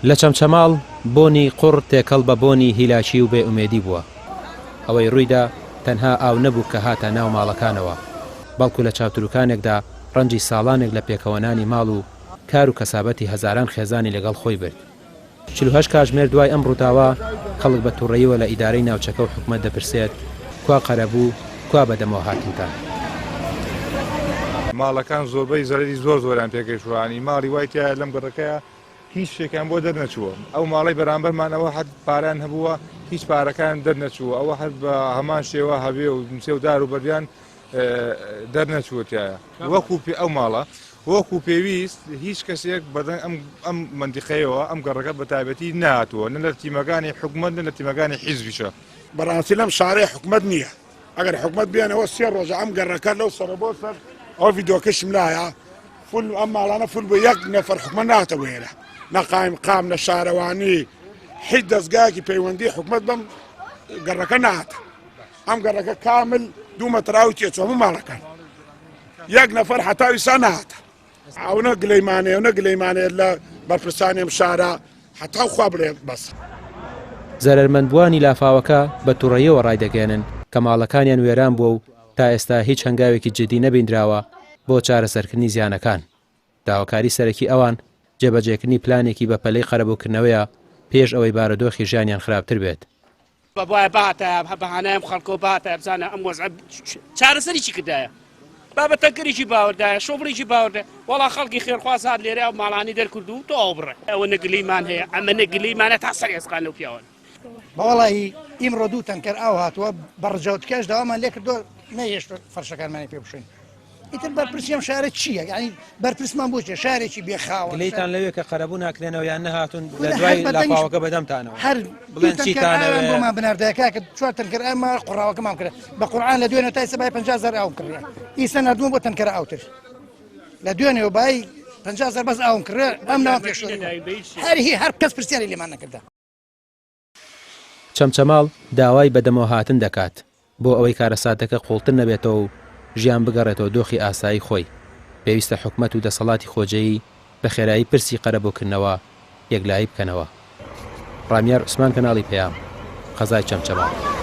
لە چەمچەماڵ بۆنی قوڕ تێکەڵ بە بۆنی هیلاکی و بێ ئومێدی بووە. ئەوەی ڕوویدا تەنها ئاو نەبوو کە هاتە ناو ماڵەکانەوە، بەڵکو لە چاوتروکانێکدا ڕەنجی ساڵانێک لە پێکەوەنانی ماڵ و کار و کەسابەتی هەزاران خێزانی لەگەڵ خۆی برد. 48 کاتژمێر دوای ئەم ڕووداوە خەڵک بە تووڕەییەوە لە ئیدارەی ناوچەکە و حکومەت دەپرسێت کوا قەرەبوو، کوا بەدەمەوە هاتنتان. ماڵەکان زۆربەی زەرری زۆریان پێگەیشتوانی ماڵی وای تایە لەم گەڕەکەیە هیچ شتێکیان بۆ دەرنەچووە. ئەو ماڵی بەرامبەرمانەوە حەد پاران هەبووە هیچ پارەکان دەرنەچووە، ئەوە هەر بە هەمان شێوە هەبێ و نووسێ و دار و بەردیان دەرنەچووەتیایە. وەکو ئەو ماڵە وەکو پێویست هیچ کەسێک بەدەن ئەم منتیقەیەوە ئەم گەڕەکە بە تایبەتی نهاتووە، نە لە تیمەکانی حکومەت نە لە تیمەکانی حیزبیشە. بەڕاستی لەم شارەی حکومەت نییە. ئەگەر حکومەت بێنەوە 3 ڕۆژە ئەم گەڕەکە لەو سەر بۆ سەر ئەو ڤیدۆکەشم لایە فول ئەم ماڵانە فول بۆ 1 نەفەر حکومەت ناتەوە هێرە، نەقایم قام نە شارەوانی هیچ دەستگایەکی پەیوەندی حکومەت بەم گەڕەکە نهاتە. ئەم گەڕەکە کامل 2 مەتراوی تێچووە هەموو ماڵەکان 1 نەفەر حتاوی سا نهاتە. ئەوە گلەیمانەیە و نەگلەیمانەیە لە بەرپرسانی ئەم شارە حتا خوا بڵێ بەس. زەرمەندبووانی لافاوەکە بە تووڕەییەوە ڕایدەگەێنن کە ماڵەکانیان وێران بووە و تا ئێستا هیچ هەنگاوێکی جدی نەبیندراوە بۆ چارەسەرکردنی زیانەکان. داواکاری سەرەکی ئەوان جێبەجێکردنی پلانێکی بە پەلەی قەرەبووکردنەوەیە پێش ئەوەی بارودۆخی ژیانیان خراپتر بێت. بابای باتە بەهانەیەم خەڵکۆ باتە بزانە ئەم وەزع چارەسەریی کردایە. بابەتەکەریی باوەدایە شۆبڕێکی باوەدە وەڵا خەڵکی خێرخواز هات لێرە و ماڵانی دەرکرد و تۆ ئەو بڕێ ئەوە نەگلیمان هەیە ئەمە نەگلیمانە تا سەر ئێسقان لەو پیاوە. بەوەڵی ئیمڕۆ 2 تەنکەر ئاو هاتووە بەڕجەوتکەش داوامان لێ کردۆ نەهێشت فەرشەکانمانی پێ بشین. ئیتر بەرپرسیەم شارە چییە؟ یعنی بەرپرسمان بۆ چێ شارێکی بێخاوە گلەیتان لەوێ کە قەرەبوو ناکرێنەوە یان نەهاتون لە دوای لافاوەکە بەدەمتانەوە هەر بڵێن چیتانەوە بۆمان بناردەکە کە 4 تەنکەر ئەمە قوڕاوەکەمان کرد بە قورعان لە دوێنێ تا سەبای 50,000 ئاوم کڕێ ئیسە نردووە بۆ تەنکەر ئاوتر لە دوێنێەوە بای 50,000 بەس ئاوم کڕێ ئەم ناوە پێش هەر کەس پرسیاری لێمان نەکردا. چەمچەماڵ داوای بەدەمەوە هاتن دەکات بۆ ئەوەی کارەساتەکە قوڵتر نەبێتەوە و ژیان بگەڕێتەوە دۆخی ئاسایی خۆی. پێویستە حکومەت و دەسەڵاتی خۆجەیی بە خێرایی پرسی قەرەبووکردنەوە یەکلایی بکەنەوە. ڕامیار عوسمان کەناڵی پەیام، قەزای چەمچەماڵ.